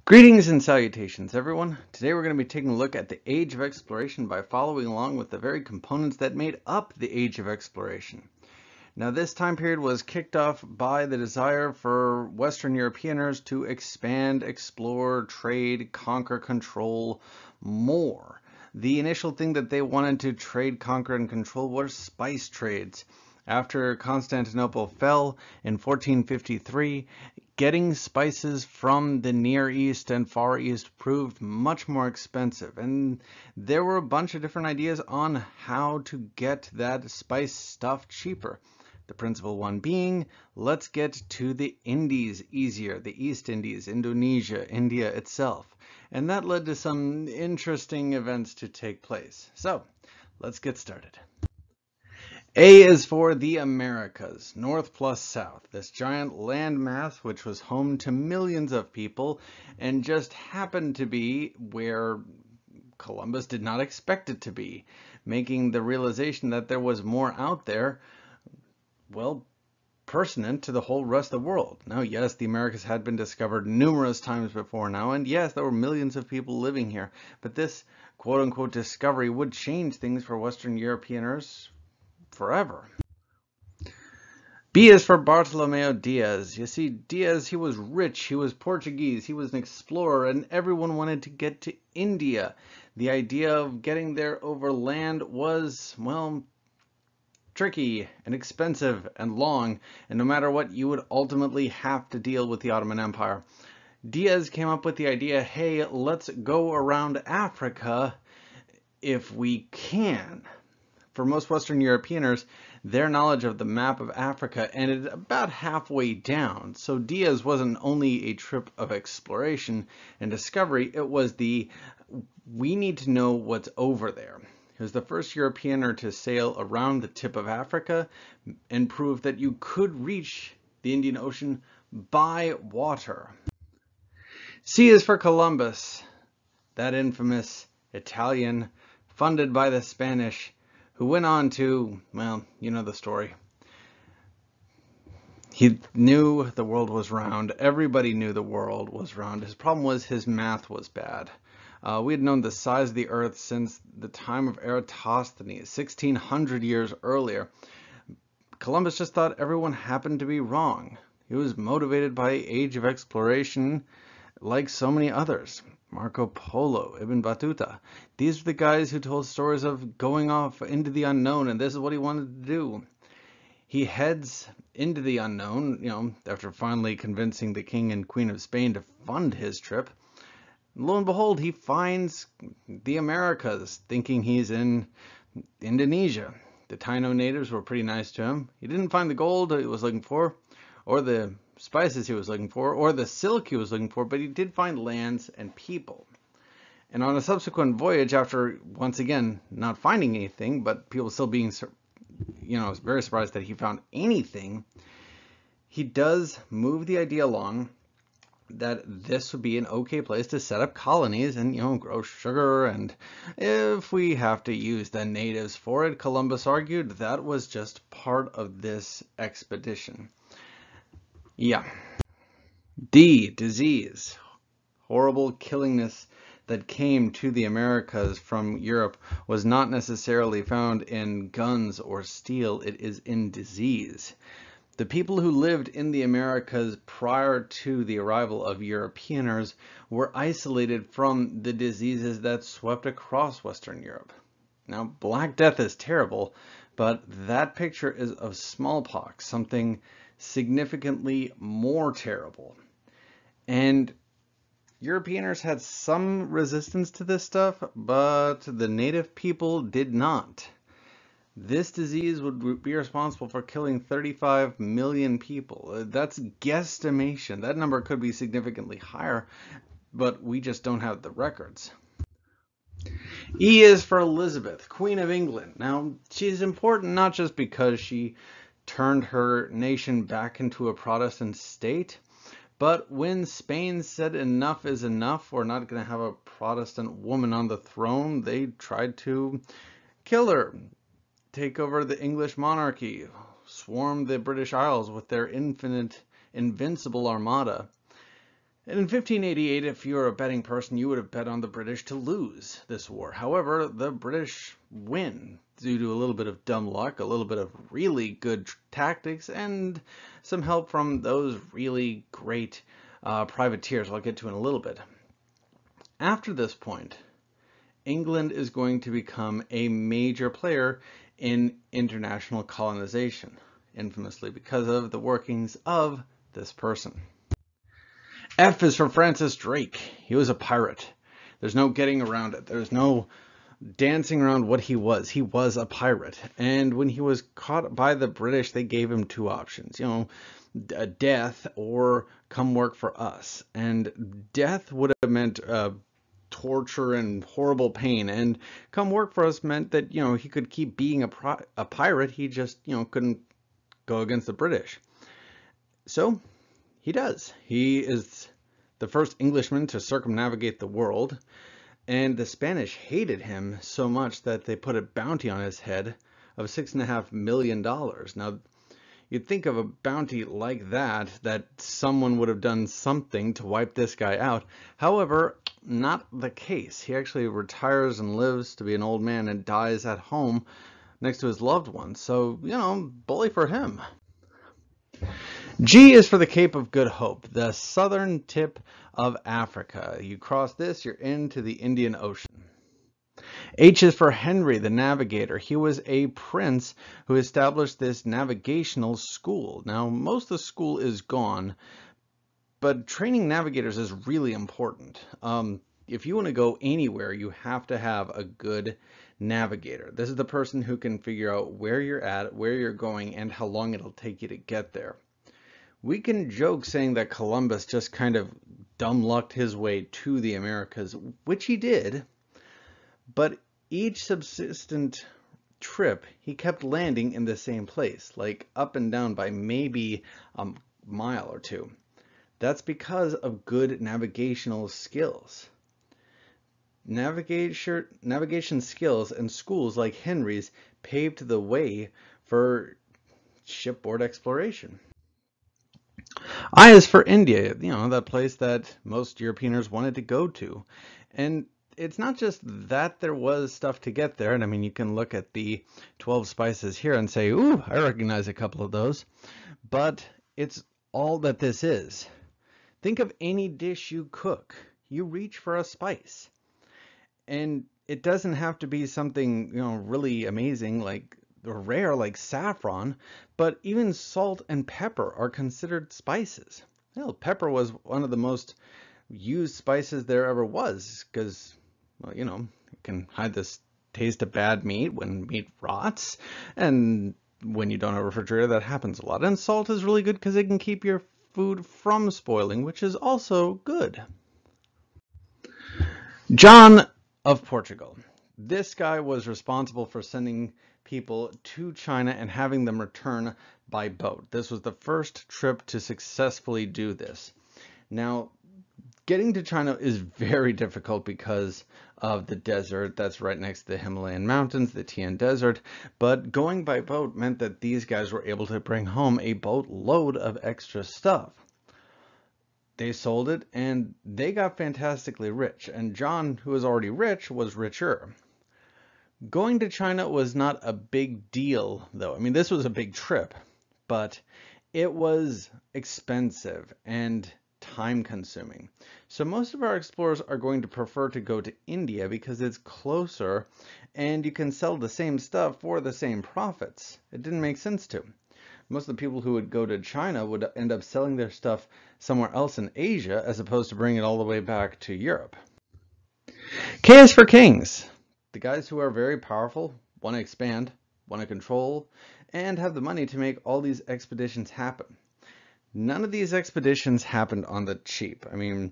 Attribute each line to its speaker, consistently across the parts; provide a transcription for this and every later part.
Speaker 1: Greetings and salutations, everyone. Today we're going to be taking a look at the Age of Exploration by following along with the very components that made up the Age of Exploration. Now, this time period was kicked off by the desire for Western Europeans to expand, explore, trade, conquer, control more. The initial thing that they wanted to trade, conquer, and control were spice trades. After Constantinople fell in 1453, getting spices from the Near East and Far East proved much more expensive, and there were a bunch of different ideas on how to get that spice stuff cheaper. The principal one being, let's get to the Indies easier, the East Indies, Indonesia, India itself. And that led to some interesting events to take place. So, let's get started. A is for the Americas, North plus South, this giant landmass which was home to millions of people and just happened to be where Columbus did not expect it to be, making the realization that there was more out there, well, pertinent to the whole rest of the world. Now, yes, the Americas had been discovered numerous times before now, and yes, there were millions of people living here, but this quote-unquote discovery would change things for Western Europeans forever. B is for Bartolomeo Diaz. You see, Diaz, he was rich, he was Portuguese, he was an explorer, and everyone wanted to get to India. The idea of getting there over land was, well, tricky and expensive and long, and no matter what, you would ultimately have to deal with the Ottoman Empire. Diaz came up with the idea, hey, let's go around Africa if we can. For most Western Europeans, their knowledge of the map of Africa ended about halfway down. So Diaz wasn't only a trip of exploration and discovery, it was we need to know what's over there. He was the first Europeaner to sail around the tip of Africa and prove that you could reach the Indian Ocean by water. C is for Columbus, that infamous Italian funded by the Spanish, who went on to, well, you know the story. He knew the world was round. Everybody knew the world was round. His problem was his math was bad. We had known the size of the Earth since the time of Eratosthenes, 1600 years earlier. Columbus just thought everyone happened to be wrong. He was motivated by Age of Exploration like so many others. Marco Polo, Ibn Battuta. These were the guys who told stories of going off into the unknown, and this is what he wanted to do. He heads into the unknown, after finally convincing the King and Queen of Spain to fund his trip. Lo and behold, he finds the Americas, thinking he's in Indonesia. The Taino natives were pretty nice to him. He didn't find the gold he was looking for, or the spices he was looking for, or the silk he was looking for, but he did find lands and people. And on a subsequent voyage, after once again not finding anything, but people still being, very surprised that he found anything, he does move the idea along that this would be an okay place to set up colonies and, grow sugar, and if we have to use the natives for it, Columbus argued that was just part of this expedition. Yeah. D, disease. Horrible killingness that came to the Americas from Europe was not necessarily found in guns or steel, it is in disease. The people who lived in the Americas prior to the arrival of Europeans were isolated from the diseases that swept across Western Europe. Now, Black Death is terrible, but that picture is of smallpox, something significantly more terrible. And Europeans had some resistance to this stuff, but the native people did not. This disease would be responsible for killing 35 million people. That's guesstimation. That number could be significantly higher, but we just don't have the records. E is for Elizabeth, Queen of England. Now, she's important not just because she turned her nation back into a Protestant state, but when Spain said enough is enough, we're not going to have a Protestant woman on the throne, they tried to kill her, take over the English monarchy, swarm the British Isles with their invincible armada. And in 1588, if you were a betting person, you would have bet on the British to lose this war. However, the British win due to a little bit of dumb luck, a little bit of really good tactics, and some help from those really great privateers I'll get to in a little bit. After this point, England is going to become a major player in international colonization, infamously because of the workings of this person. F is for Francis Drake. He was a pirate. There's no getting around it. There's no dancing around what he was. He was a pirate. And when he was caught by the British, they gave him two options, death or come work for us. And death would have meant torture and horrible pain, and come work for us meant that he could keep being a pirate. He just couldn't go against the British. So he does. He is the first Englishman to circumnavigate the world, and the Spanish hated him so much that they put a bounty on his head of $6.5 million. Now, you'd think of a bounty like that someone would have done something to wipe this guy out. However, not the case. He actually retires and lives to be an old man and dies at home next to his loved ones. So, bully for him. G is for the Cape of Good Hope, the southern tip of Africa. You cross this, you're into the Indian Ocean. H is for Henry the Navigator. He was a prince who established this navigational school. Now, most of the school is gone, but training navigators is really important. If you want to go anywhere, you have to have a good navigator. This is the person who can figure out where you're at, where you're going, and how long it'll take you to get there. We can joke saying that Columbus just kind of dumb lucked his way to the Americas, which he did, but each subsistent trip, he kept landing in the same place, like up and down by maybe a mile or two. That's because of good navigational skills. Navigation skills and schools like Henry's paved the way for shipboard exploration. I is for India, that place that most Europeans wanted to go to. And it's not just that there was stuff to get there. And I mean, you can look at the 12 spices here and say, ooh, I recognize a couple of those. But it's all that this is. Think of any dish you cook. You reach for a spice. And it doesn't have to be something, really amazing like or rare like saffron, but even salt and pepper are considered spices. Pepper was one of the most used spices there ever was because, it can hide this taste of bad meat when meat rots, and when you don't have a refrigerator, that happens a lot. And salt is really good because it can keep your food from spoiling, which is also good. John of Portugal. This guy was responsible for sending people to China and having them return by boat. This was the first trip to successfully do this. Now, getting to China is very difficult because of the desert that's right next to the Himalayan mountains, the Tian Desert, but going by boat meant that these guys were able to bring home a boatload of extra stuff. They sold it and they got fantastically rich, and John, who was already rich, was richer. Going to China was not a big deal, though. I mean, this was a big trip, but it was expensive and time-consuming. So most of our explorers are going to prefer to go to India because it's closer and you can sell the same stuff for the same profits. It didn't make sense to. Most of the people who would go to China would end up selling their stuff somewhere else in Asia as opposed to bringing it all the way back to Europe. K is for kings. The guys who are very powerful, want to expand, want to control, and have the money to make all these expeditions happen. None of these expeditions happened on the cheap. I mean,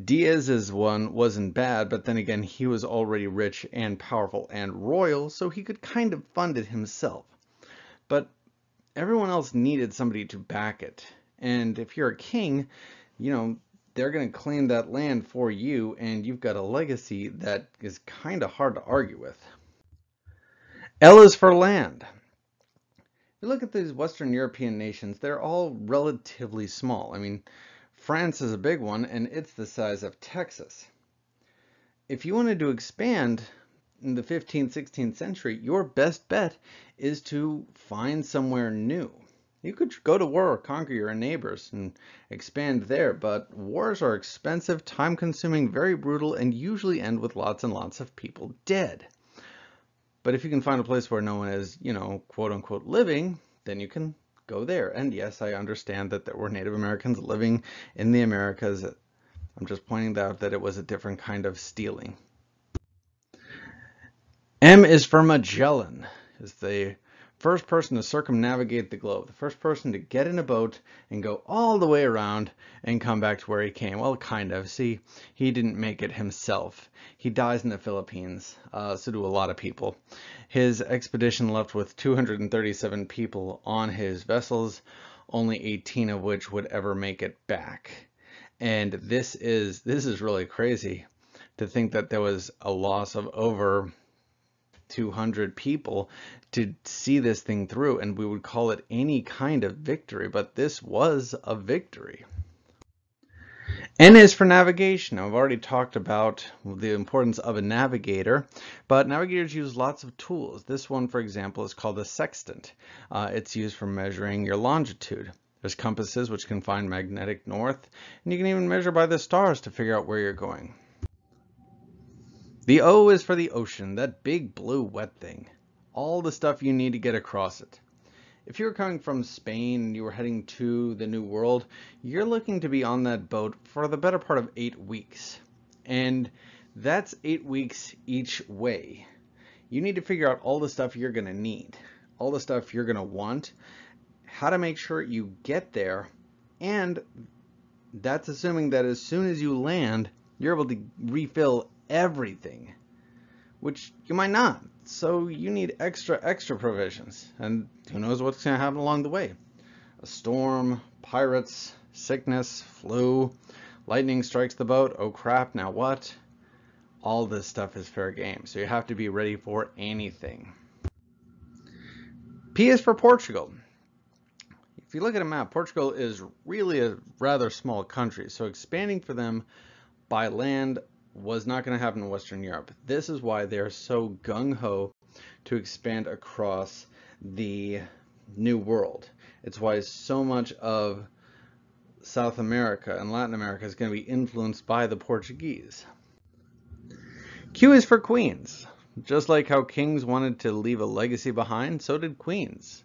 Speaker 1: Diaz's one wasn't bad, but then again, he was already rich and powerful and royal, so he could kind of fund it himself. But everyone else needed somebody to back it. And if you're a king, they're going to claim that land for you, and you've got a legacy that is kind of hard to argue with. L is for land. If you look at these Western European nations, they're all relatively small. I mean, France is a big one, and it's the size of Texas. If you wanted to expand in the 15th, 16th century, your best bet is to find somewhere new. You could go to war or conquer your neighbors and expand there, but wars are expensive, time-consuming, very brutal, and usually end with lots and lots of people dead. But if you can find a place where no one is, quote unquote living, then you can go there. And yes, I understand that there were Native Americans living in the Americas. I'm just pointing out that it was a different kind of stealing. M is for Magellan, is the first person to circumnavigate the globe, the first person to get in a boat and go all the way around and come back to where he came. Well, kind of. See, he didn't make it himself. He dies in the Philippines, so do a lot of people. His expedition left with 237 people on his vessels, only 18 of which would ever make it back. And this is really crazy to think that there was a loss of over 200 people to see this thing through, and we would call it any kind of victory, but this was a victory. N is for navigation. I've already talked about the importance of a navigator, but navigators use lots of tools. This one, for example, is called a sextant. It's used for measuring your longitude. There's compasses which can find magnetic north, and you can even measure by the stars to figure out where you're going. The O is for the ocean, that big blue wet thing. All the stuff you need to get across it. If you were coming from Spain and you were heading to the New World, you're looking to be on that boat for the better part of 8 weeks. And that's 8 weeks each way. You need to figure out all the stuff you're going to need, all the stuff you're going to want, how to make sure you get there, and that's assuming that as soon as you land, you're able to refill everything, which you might not. So you need extra provisions, and who knows what's going to happen along the way. A storm, pirates, sickness, flu, lightning strikes the boat, oh crap, now what? All this stuff is fair game, so you have to be ready for anything. P is for Portugal. If you look at a map, Portugal is really a rather small country, so expanding for them by land was not going to happen in Western Europe. This is why they're so gung-ho to expand across the New World. It's why so much of South America and Latin America is going to be influenced by the Portuguese. Q is for queens. Just like how kings wanted to leave a legacy behind, so did queens.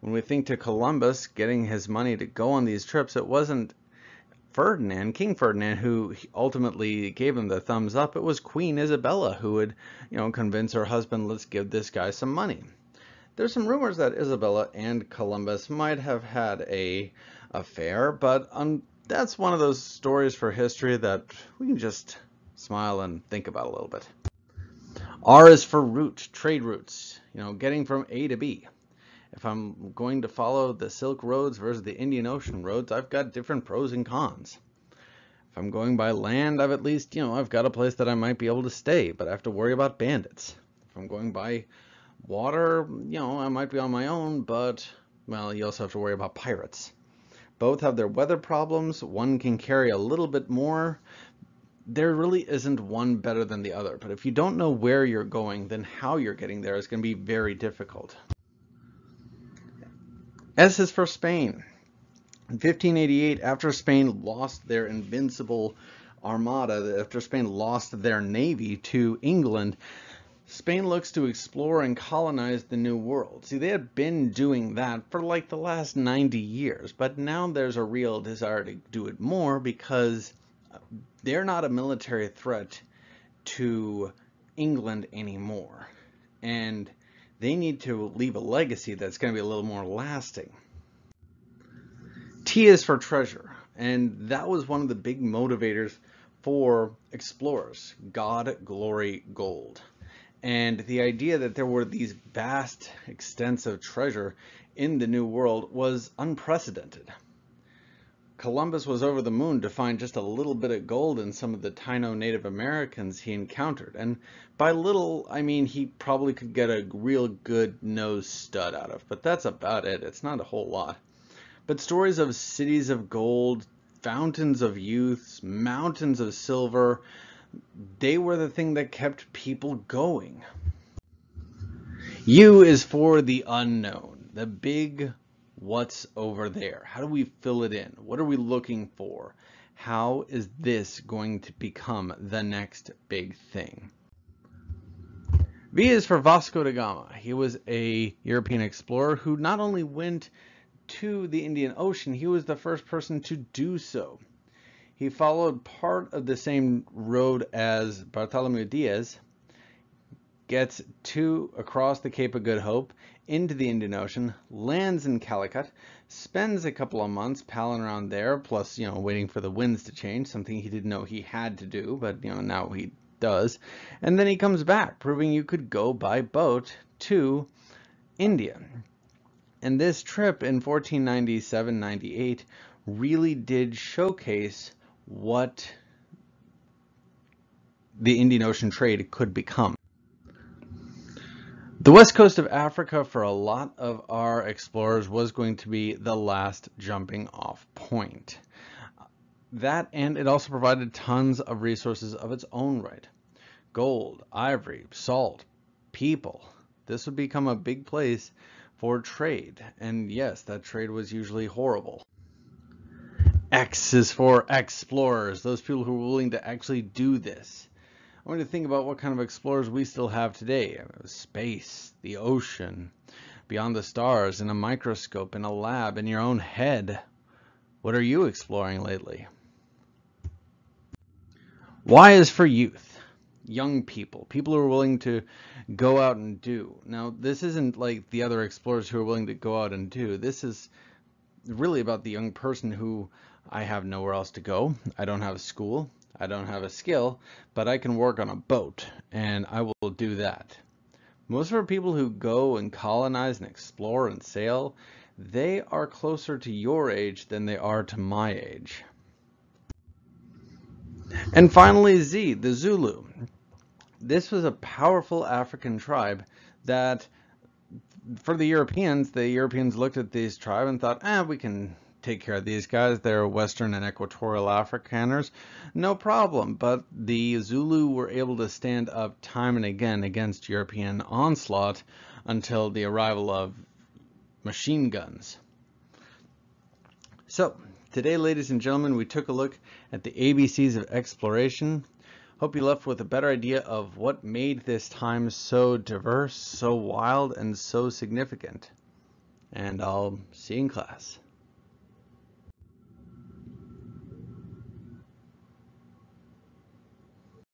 Speaker 1: When we think to Columbus getting his money to go on these trips, it wasn't King Ferdinand, who ultimately gave him the thumbs up. It was Queen Isabella who would, convince her husband, let's give this guy some money. There's some rumors that Isabella and Columbus might have had an affair, but that's one of those stories for history that we can just smile and think about a little bit. R is for route, trade routes, getting from A to B. If I'm going to follow the Silk Roads versus the Indian Ocean roads, I've got different pros and cons. If I'm going by land, I've at least, I've got a place that I might be able to stay, but I have to worry about bandits. If I'm going by water, I might be on my own, but, well, you also have to worry about pirates. Both have their weather problems. One can carry a little bit more. There really isn't one better than the other, but if you don't know where you're going, then how you're getting there is going to be very difficult. S is for Spain. In 1588, after Spain lost their invincible armada, after Spain lost their navy to England, Spain looks to explore and colonize the New World. See, they had been doing that for like the last 90 years, but now there's a real desire to do it more because they're not a military threat to England anymore. And they need to leave a legacy that's going to be a little more lasting. T is for treasure, and that was one of the big motivators for explorers: God, glory, gold. And the idea that there were these vast, extensive treasure in the New World was unprecedented. Columbus was over the moon to find just a little bit of gold in some of the Taino Native Americans he encountered. And by little, I mean he probably could get a real good nose stud out of, but that's about it. It's not a whole lot. But stories of cities of gold fountains of youths, mountains of silver. They were the thing that kept people going. U is for the unknown, the big what's over there. How do we fill it in? What are we looking for? How is this going to become the next big thing? V is for Vasco de Gama. He was a European explorer who not only went to the Indian Ocean, he was the first person to do so. He followed part of the same road as Bartholomew Diaz, gets across the Cape of Good Hope into the Indian Ocean, lands in Calicut, spends a couple of months palling around there, plus, waiting for the winds to change, something he didn't know he had to do, but, now he does. And then he comes back, proving you could go by boat to India. And this trip in 1497-98 really did showcase what the Indian Ocean trade could become. The west coast of Africa for a lot of our explorers was going to be the last jumping off point. That, and it also provided tons of resources of its own right. Gold, ivory, salt, people. This would become a big place for trade. And yes, that trade was usually horrible. X is for explorers, those people who were willing to actually do this. I want to think about what kind of explorers we still have today. Space, the ocean, beyond the stars, in a microscope, in a lab, in your own head. What are you exploring lately? Y is for youth, young people, people who are willing to go out and do. Now, this isn't like the other explorers who are willing to go out and do. This is really about the young person who, I have nowhere else to go. I don't have a school. I don't have a skill, but I can work on a boat, and I will do that. Most of our people who go and colonize and explore and sail, they are closer to your age than they are to my age. And finally, Z, the Zulu. This was a powerful African tribe that, for the Europeans looked at this tribe and thought, we can take care of these guys. They're Western and Equatorial Afrikaners, no problem. But the Zulu were able to stand up time and again against European onslaught until the arrival of machine guns. So today, ladies and gentlemen, we took a look at the ABCs of exploration. Hope you left with a better idea of what made this time so diverse, so wild, and so significant. And I'll see you in class.